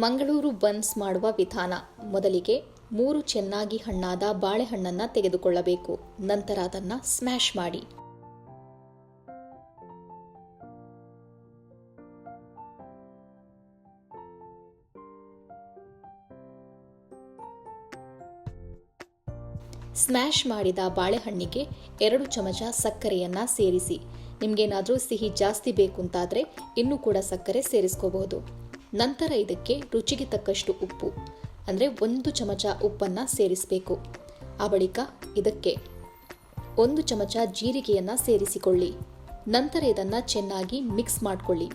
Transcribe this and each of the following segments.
Mangaluru buns ಮಾಡುವ ವಿಧಾನ. ಮೊದಲಿಗೆ 3 ಚೆನ್ನಾಗಿ ಹಣ್ಣಾದ ಬಾಳೆಹಣ್ಣನ್ನು ತೆಗೆದುಕೊಳ್ಳಬೇಕು. ನಂತರ ಅದನ್ನು ಸ್ಮ್ಯಾಶ್ ಮಾಡಿ. ಸ್ಮ್ಯಾಶ್ ಮಾಡಿದ ಬಾಳೆಹಣ್ಣಿಗೆ 2 ಚಮಚ ಸಕ್ಕರೆಯನ್ನು ಸೇರಿಸಿ. ನಿಮಗೇನಾದರೂ ಸಿಹಿ ಜಾಸ್ತಿ ಬೇಕು ಅಂತಾದರೆ ಇನ್ನೂ ಕೂಡ ಸಕ್ಕರೆ ಸೇರಿಸ್ಕೋಬಹುದು. ನಂತರ ಇದಕ್ಕೆ ರುಚಿಗೆ ತಕ್ಕಷ್ಟು ಉಪ್ಪು ಅಂದರೆ 1 ಚಮಚ ಉಪ್ಪನ್ನು ಸೇರಿಸಬೇಕು. ಆ ಬಳಿಕ ಇದಕ್ಕೆ 1 ಚಮಚ ಜೀರಿಗೆಯನ್ನು ಸೇರಿಸಿಕೊಳ್ಳಿ. ನಂತರ ಇದನ್ನು ಚೆನ್ನಾಗಿ ಮಿಕ್ಸ್ ಮಾಡಿಕೊಳ್ಳಿ.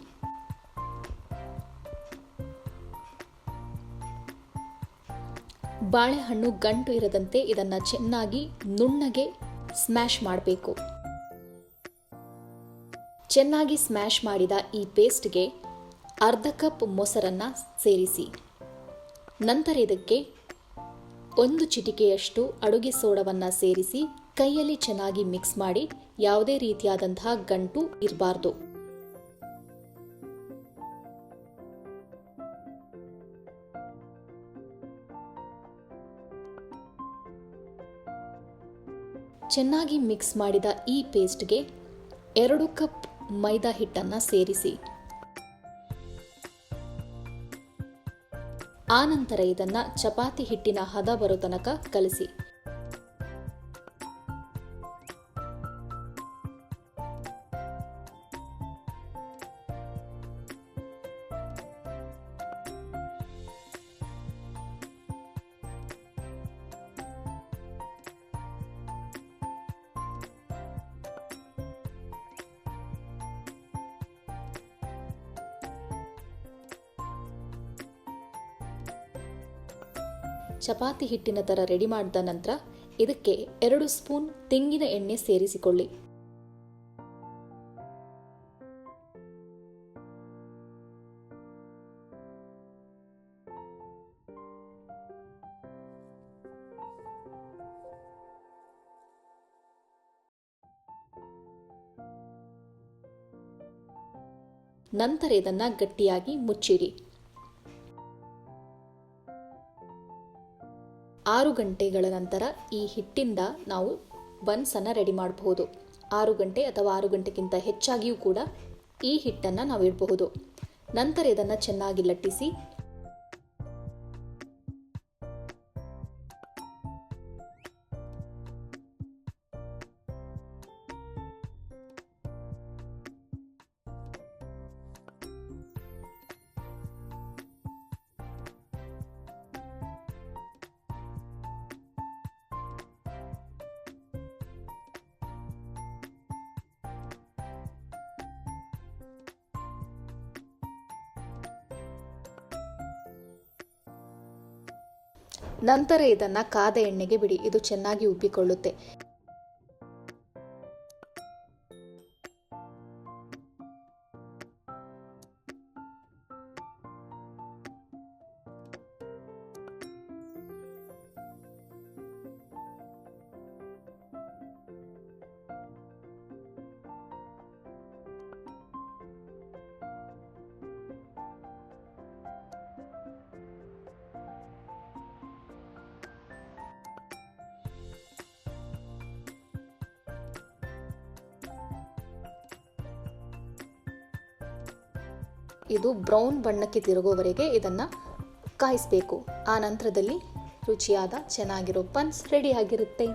ಬಾಳೆಹಣ್ಣು ಗಂಟು ಇರದಂತೆ ಇದನ್ನು ಚೆನ್ನಾಗಿ ನುಣ್ಣಗೆ ಸ್ಮ್ಯಾಶ್ ಮಾಡಬೇಕು. ಚೆನ್ನಾಗಿ ಸ್ಮ್ಯಾಶ್ ಮಾಡಿದ ಈ ಪೇಸ್ಟ್ಗೆ ಅರ್ಧ ಕಪ್ ಮೊಸರನ್ನು ಸೇರಿಸಿ. ನಂತರ ಇದಕ್ಕೆ 1 ಚಿಟಿಕೆಯಷ್ಟು ಅಡುಗೆ ಸೋಡವನ್ನು ಸೇರಿಸಿ ಕೈಯಲ್ಲಿ ಚೆನ್ನಾಗಿ ಮಿಕ್ಸ್ ಮಾಡಿ. ಯಾವುದೇ ರೀತಿಯಾದಂತಹ ಗಂಟು ಇರಬಾರ್ದು. ಚೆನ್ನಾಗಿ ಮಿಕ್ಸ್ ಮಾಡಿದ ಈ ಪೇಸ್ಟ್ಗೆ 2 ಕಪ್ ಮೈದಾ ಹಿಟ್ಟನ್ನು ಸೇರಿಸಿ. ಆನಂತರ ಇದನ್ನು ಚಪಾತಿ ಹಿಟ್ಟಿನ ಹದ ಬರೋ ತನಕ ಕಲಸಿ. ಚಪಾತಿ ಹಿಟ್ಟಿನ ಥರ ರೆಡಿ ಮಾಡಿದ ನಂತರ ಇದಕ್ಕೆ 2 ಸ್ಪೂನ್ ತೆಂಗಿನ ಎಣ್ಣೆ ಸೇರಿಸಿಕೊಳ್ಳಿ. ನಂತರ ಇದನ್ನು ಗಟ್ಟಿಯಾಗಿ ಮುಚ್ಚಿಡಿ. 6 ಗಂಟೆಗಳ ನಂತರ ಈ ಹಿಟ್ಟಿಂದ ನಾವು ಬನ್ಸನ್ನು ರೆಡಿ ಮಾಡಬಹುದು. 6 ಗಂಟೆ ಅಥವಾ 6 ಗಂಟೆಗಿಂತ ಹೆಚ್ಚಾಗಿಯೂ ಕೂಡ ಈ ಹಿಟ್ಟನ್ನು ನಾವು ಇಡಬಹುದು. ನಂತರ ಇದನ್ನು ಚೆನ್ನಾಗಿ ಲಟ್ಟಿಸಿ ನಂತರ ಇದನ್ನು ಕಾದ ಎಣ್ಣೆಗೆ ಬಿಡಿ. ಇದು ಚೆನ್ನಾಗಿ ಉಬ್ಬಿಕೊಳ್ಳುತ್ತೆ. ಇದು ಬ್ರೌನ್ ಬಣ್ಣಕ್ಕೆ ತಿರುಗುವವರೆಗೆ ಇದನ್ನು ಕಾಯಿಸಬೇಕು. ಆ ನಂತರದಲ್ಲಿ ರುಚಿಯಾದ ಚೆನ್ನಾಗಿರೋ ಬನ್ಸ್ ರೆಡಿ ಆಗಿರುತ್ತೆ.